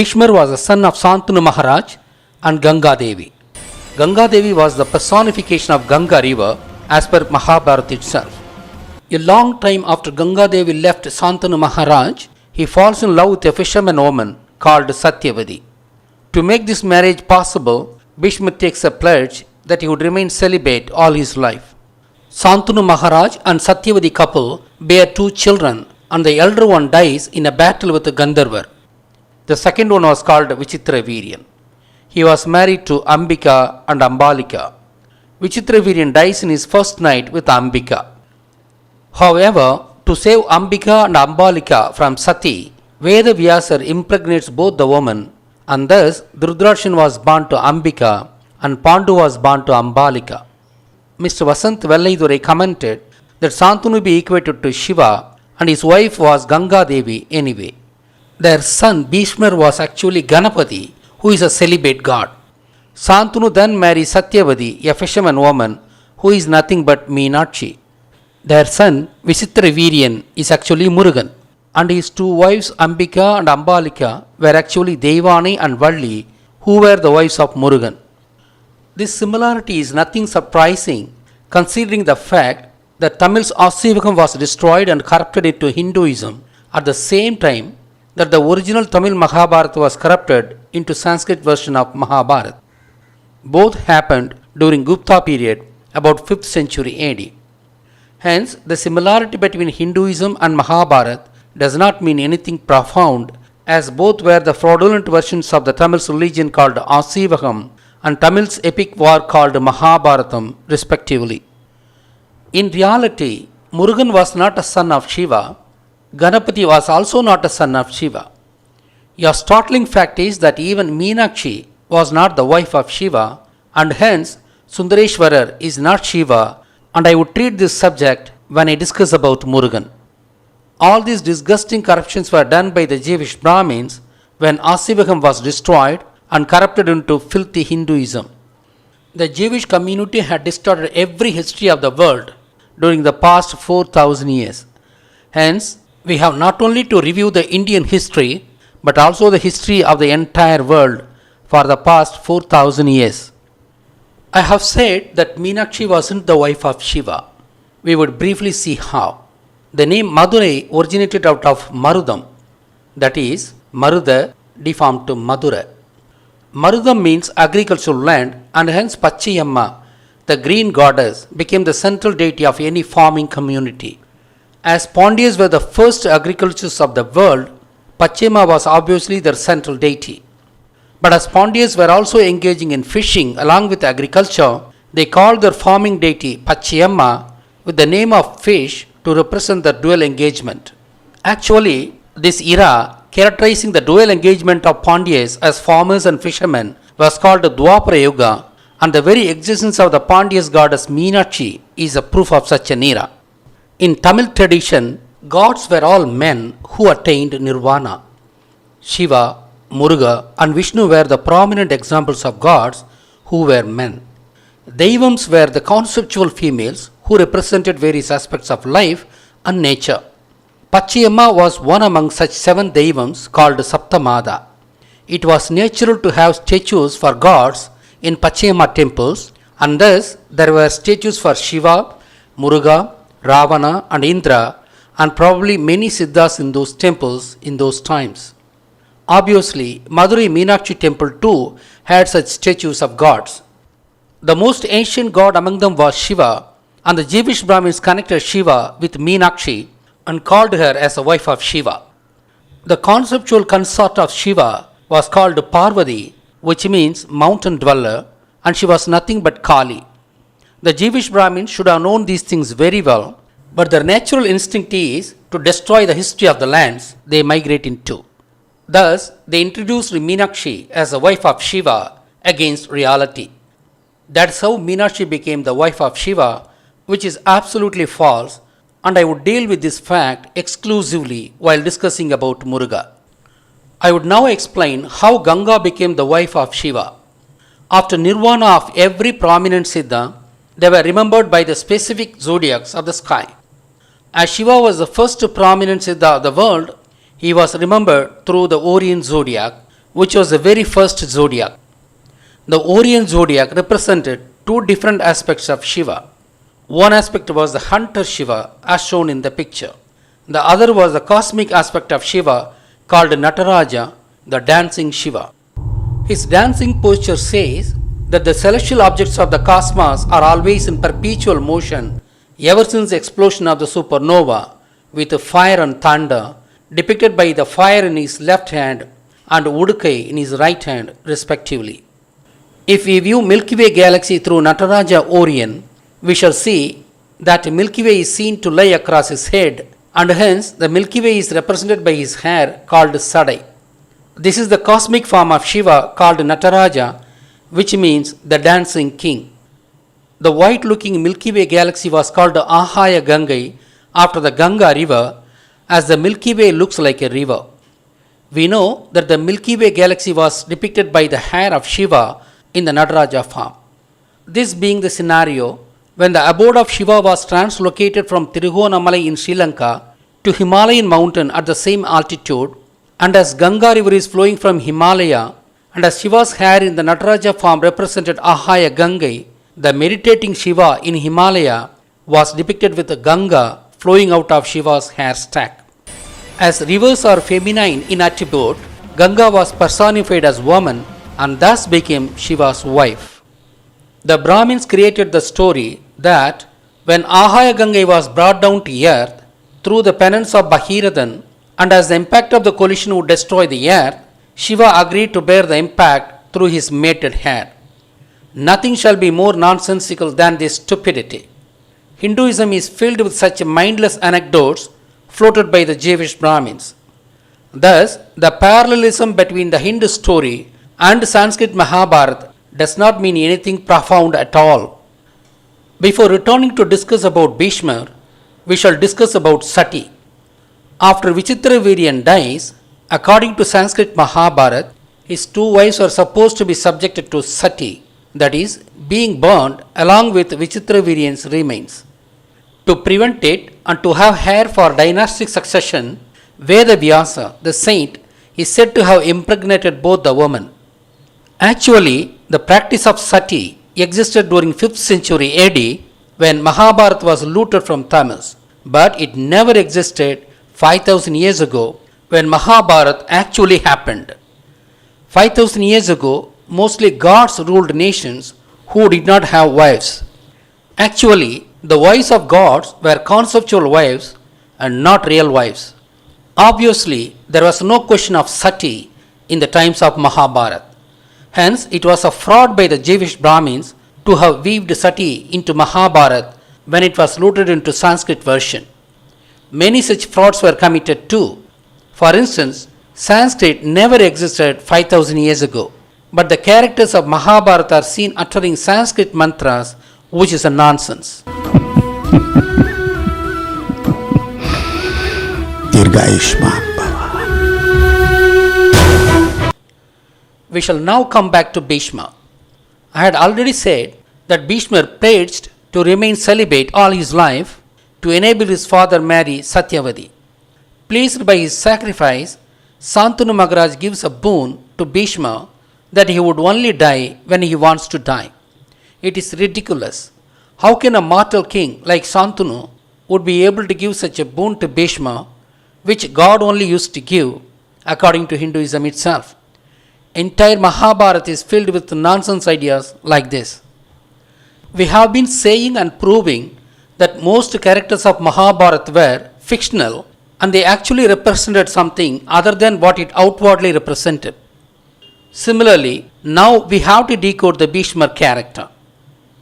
Beeshma was the son of Santanu Maharaj and Ganga Devi. Ganga Devi was the personification of Ganga river as per Mahabarath itself. A long time after Ganga Devi left Santanu Maharaj, he falls in love with a fisherman woman called Satyavati. To make this marriage possible, Beeshma takes a pledge that he would remain celibate all his life. Santanu Maharaj and Satyavati couple bear two children, and the elder one dies in a battle with a Gandharva. The second one was called Vichitraviryan. He was married to Ambika and Ambalika. Vichitraviryan dies in his first night with Ambika. However, to save Ambika and Ambalika from Sati, Veda Vyasar impregnates both the women, and thus Dhritarashtra was born to Ambika and Pandu was born to Ambalika. Mr. Vasant Vellaidurai commented that Santanu be equated to Shiva and his wife was Ganga Devi anyway. Their son Beeshma was actually Ganapati, who is a celibate god. Santanu then marries Satyavati, a fisherman woman, who is nothing but Meenakshi. Their son Vichitraviryan is actually Murugan, and his two wives Ambika and Ambalika were actually Devani and Valli, who were the wives of Murugan. This similarity is nothing surprising considering the fact that Tamil's Asivakam was destroyed and corrupted into Hinduism at the same time that the original Tamil Mahabharata was corrupted into Sanskrit version of Mahabarath. Both happened during Gupta period about 5th century AD. Hence, the similarity between Hinduism and Mahabharata does not mean anything profound, as both were the fraudulent versions of the Tamil's religion called Asivakam and Tamil's epic war called Mahabharatam respectively. In reality, Murugan was not a son of Shiva. Ganapati was also not a son of Shiva. A startling fact is that even Meenakshi was not the wife of Shiva, and hence Sundareshwarar is not Shiva, and I would treat this subject when I discuss about Murugan. All these disgusting corruptions were done by the Jewish Brahmins when Asivakam was destroyed and corrupted into filthy Hinduism. The Jewish community had distorted every history of the world during the past 4,000 years. Hence, we have not only to review the Indian history, but also the history of the entire world for the past 4,000 years. I have said that Meenakshi wasn't the wife of Shiva. We would briefly see how. The name Madurai originated out of Marudam, that is, Maruda deformed to Madura. Marudam means agricultural land, and hence Pachiyamma, the green goddess, became the central deity of any farming community. As Pandyas were the first agriculturists of the world, Pachiyamma was obviously their central deity. But as Pandyas were also engaging in fishing along with agriculture, they called their farming deity Pachiyamma with the name of fish to represent their dual engagement. Actually, this era characterizing the dual engagement of Pandyas as farmers and fishermen was called the Dwapara Yuga, and the very existence of the Pandyas goddess Meenakshi is a proof of such an era. In Tamil tradition, gods were all men who attained nirvana. Shiva, Muruga and Vishnu were the prominent examples of gods who were men. Devams were the conceptual females who represented various aspects of life and nature. Pachiyamma was one among such 7 Devams called Saptamada. It was natural to have statues for gods in Pachiyamma temples, and thus there were statues for Shiva, Muruga, Ravana and Indra, and probably many Siddhas in those temples in those times. Obviously, Madurai Meenakshi temple too had such statues of gods. The most ancient god among them was Shiva, and the Jewish Brahmins connected Shiva with Meenakshi and called her as a wife of Shiva. The conceptual consort of Shiva was called Parvati, which means mountain dweller, and she was nothing but Kali. The Jewish Brahmins should have known these things very well, but their natural instinct is to destroy the history of the lands they migrate into. Thus, they introduced Meenakshi as a wife of Shiva against reality. That's how Meenakshi became the wife of Shiva, which is absolutely false, and I would deal with this fact exclusively while discussing about Muruga. I would now explain how Ganga became the wife of Shiva. After nirvana of every prominent Siddha, they were remembered by the specific zodiacs of the sky. As Shiva was the first prominent Siddha of the world, he was remembered through the Orion zodiac, which was the very first zodiac. The Orion zodiac represented two different aspects of Shiva. One aspect was the hunter Shiva as shown in the picture. The other was the cosmic aspect of Shiva called Nataraja, the dancing Shiva. His dancing posture says that the celestial objects of the cosmos are always in perpetual motion ever since the explosion of the supernova, with fire and thunder depicted by the fire in his left hand and Udukai in his right hand respectively. If we view Milky Way galaxy through Nataraja Orion, we shall see that Milky Way is seen to lie across his head, and hence the Milky Way is represented by his hair called Sadai. This is the cosmic form of Shiva called Nataraja, which means the dancing king. The white looking Milky Way galaxy was called Ahaya Gangai after the Ganga river, as the Milky Way looks like a river. We know that the Milky Way galaxy was depicted by the hair of Shiva in the Nataraja form. This being the scenario, when the abode of Shiva was translocated from Tirugonamalai in Sri Lanka to Himalayan mountain at the same altitude, and as Ganga river is flowing from Himalaya, and as Shiva's hair in the Nataraja form represented Ahaya Gangai, the meditating Shiva in Himalaya was depicted with the Ganga flowing out of Shiva's hair stack. As rivers are feminine in attribute, Ganga was personified as woman and thus became Shiva's wife. The Brahmins created the story that when Ahaya Gangai was brought down to earth through the penance of Bhagirathan, and as the impact of the collision would destroy the earth, Shiva agreed to bear the impact through his mated hair. Nothing shall be more nonsensical than this stupidity. Hinduism is filled with such mindless anecdotes floated by the Jewish Brahmins. Thus, the parallelism between the Hindu story and Sanskrit Mahabarath does not mean anything profound at all. Before returning to discuss about Beeshma, we shall discuss about Sati. After Vichitraviryan dies, according to Sanskrit Mahabharata, his two wives are supposed to be subjected to Sati, that is, being burned along with Vichitraviryan's remains. To prevent it and to have heir for dynastic succession, Vedavyasa, the saint, is said to have impregnated both the women. Actually, the practice of Sati existed during 5th century AD when Mahabharata was looted from Tamils, but it never existed 5000 years ago when Mahabharata actually happened. 5000 years ago, mostly gods ruled nations who did not have wives. Actually, the wives of gods were conceptual wives and not real wives. Obviously, there was no question of Sati in the times of Mahabharata. Hence, it was a fraud by the Jewish Brahmins to have weaved Sati into Mahabharata when it was looted into Sanskrit version. Many such frauds were committed too. For instance, Sanskrit never existed 5000 years ago, but the characters of Mahabharata are seen uttering Sanskrit mantras, which is a nonsense. We shall now come back to Beeshma. I had already said that Beeshma pledged to remain celibate all his life to enable his father marry Satyavati. Pleased by his sacrifice, Santanu Maharaj gives a boon to Beeshma that he would only die when he wants to die. It is ridiculous. How can a mortal king like Santanu would be able to give such a boon to Beeshma, which God only used to give, according to Hinduism itself? Entire Mahabharata is filled with nonsense ideas like this. We have been saying and proving that most characters of Mahabharata were fictional and they actually represented something other than what it outwardly represented. Similarly, now we have to decode the Beeshma character.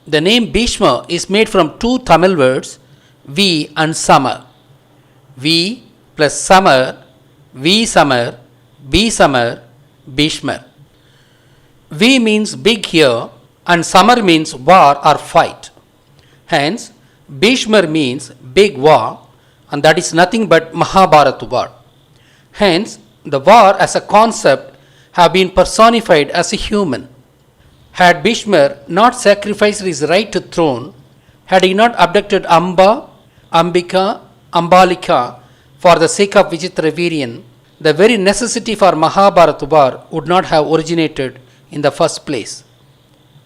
The name Beeshma is made from two Tamil words, V and Samar. V plus Samar, V Samar, B Samar, Beeshma. V means big here and Samar means war or fight. Hence, Beeshma means big war, and that is nothing but Mahabharata war. Hence, the war as a concept have been personified as a human. Had Beeshma not sacrificed his right to throne, had he not abducted Amba, Ambika, Ambalika for the sake of Vichitraviryan, the very necessity for Mahabharata war would not have originated in the first place.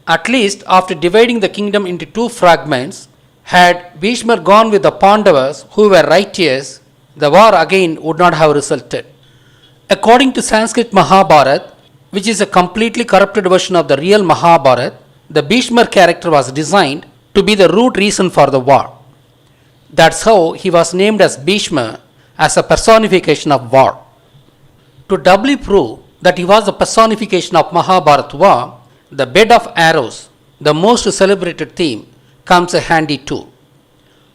At least after dividing the kingdom into two fragments, had Beeshma gone with the Pandavas who were righteous, the war again would not have resulted. According to Sanskrit Mahabarath, which is a completely corrupted version of the real Mahabharata, the Beeshma character was designed to be the root reason for the war. That's how he was named as Beeshma, as a personification of war. To doubly prove that he was the personification of Mahabharata war, the bed of arrows, the most celebrated theme, comes a handy tool.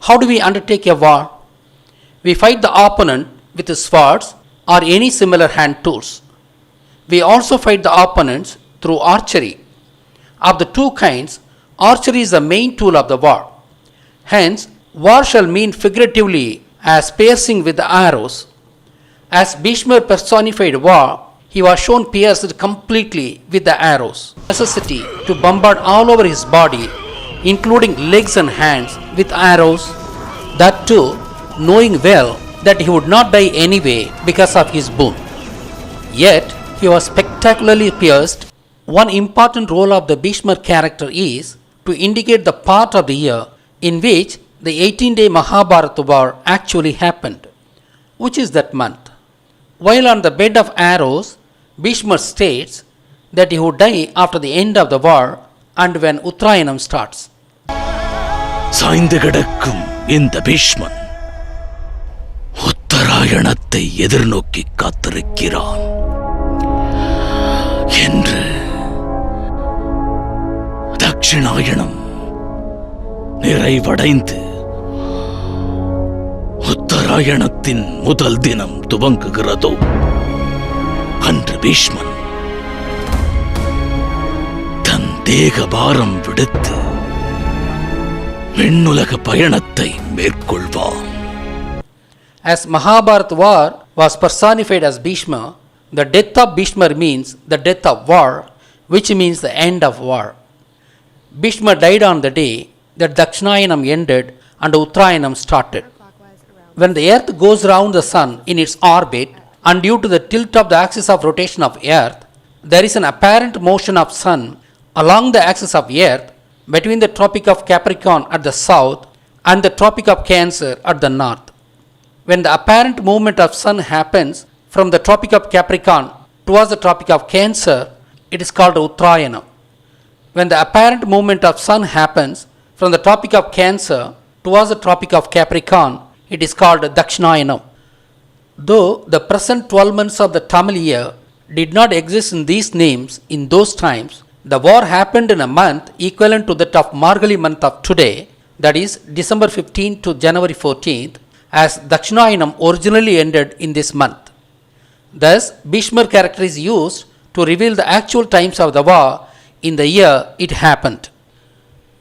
How do we undertake a war? We fight the opponent with swords or any similar hand tools. We also fight the opponents through archery. Of the two kinds, archery is the main tool of the war. Hence, war shall mean figuratively as piercing with the arrows. As Beeshma personified war, he was shown pierced completely with the arrows. Necessity to bombard all over his body, including legs and hands, with arrows, that too knowing well that he would not die anyway because of his boon. Yet he was spectacularly pierced. One important role of the Beeshma character is to indicate the part of the year in which the 18-day Mahabharata war actually happened. Which is that month? While on the bed of arrows, Beeshma states that he would die after the end of the war and when Uttarayanam starts. சாய்ந்து கிடக்கும் இந்த பீஷ்மன் உத்தராயணத்தை எதிர்நோக்கி காத்திருக்கிறான் என்று தட்சிணாயணம் நிறைவடைந்து உத்தராயணத்தின் முதல் தினம் துவங்குகிறதோ அன்று பீஷ்மன் தன் தேகபாரம் விடுத்து விண்ணுலக பயணத்தை மேற்கொள்வான். As Mahabharata war was personified as Beeshma, the death of Beeshma means the death of war, which means the end of war. Beeshma died on the day that Dakshinayanam ended and Uttarayanam started. When the earth goes round the sun in its orbit and due to the tilt of the axis of rotation of earth, there is an apparent motion of sun along the axis of earth between the Tropic of Capricorn at the south and the Tropic of Cancer at the north. When the apparent movement of sun happens from the Tropic of Capricorn towards the Tropic of Cancer, it is called Uttarayanam. When the apparent movement of sun happens from the Tropic of Cancer towards the Tropic of Capricorn, it is called Dakshinayanam. Though the present 12 months of the Tamil year did not exist in these names in those times, the war happened in a month equivalent to that of Margali month of today, that is December 15th to January 14th, as Dakshinayanam originally ended in this month. Thus, Beeshma character is used to reveal the actual times of the war in the year it happened.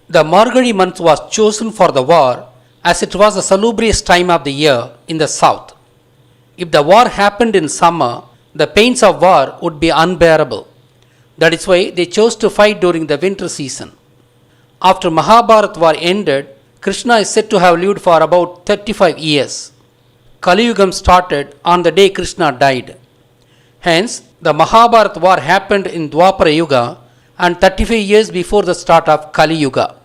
The Margali month was chosen for the war as it was the salubrious time of the year in the south. If the war happened in summer, the pains of war would be unbearable. That is why they chose to fight during the winter season. After Mahabharata war ended, Krishna is said to have lived for about 35 years. Kali Yugam started on the day Krishna died. Hence, the Mahabharata war happened in Dwapara Yuga and 35 years before the start of Kali Yuga.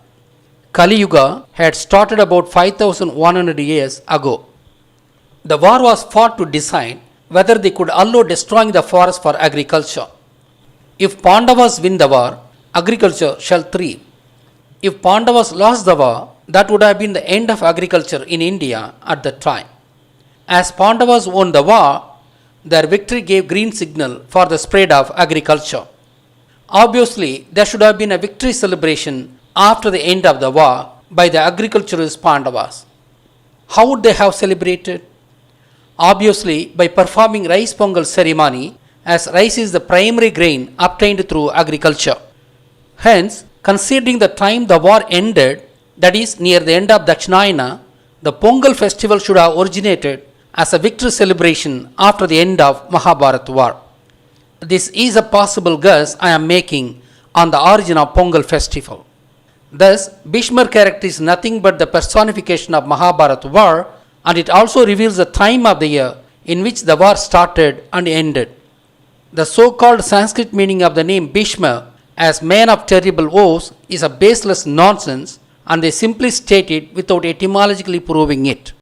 Kali Yuga had started about 5100 years ago. The war was fought to decide whether they could allow destroying the forest for agriculture. If Pandavas win the war, agriculture shall thrive. If Pandavas lost the war, that would have been the end of agriculture in India at that time. As Pandavas won the war, their victory gave green signal for the spread of agriculture. Obviously, there should have been a victory celebration after the end of the war by the agriculturist Pandavas. How would they have celebrated? Obviously, by performing rice pongal ceremony, as rice is the primary grain obtained through agriculture. Hence, considering the time the war ended, that is near the end of Dakshinayana, the Pongal festival should have originated as a victory celebration after the end of Mahabharata war. This is a possible guess I am making on the origin of Pongal festival. Thus, Beeshma character is nothing but the personification of Mahabharata war, and it also reveals the time of the year in which the war started and ended. The so-called Sanskrit meaning of the name Beeshma as man of terrible woes is a baseless nonsense, and they simply state it without etymologically proving it.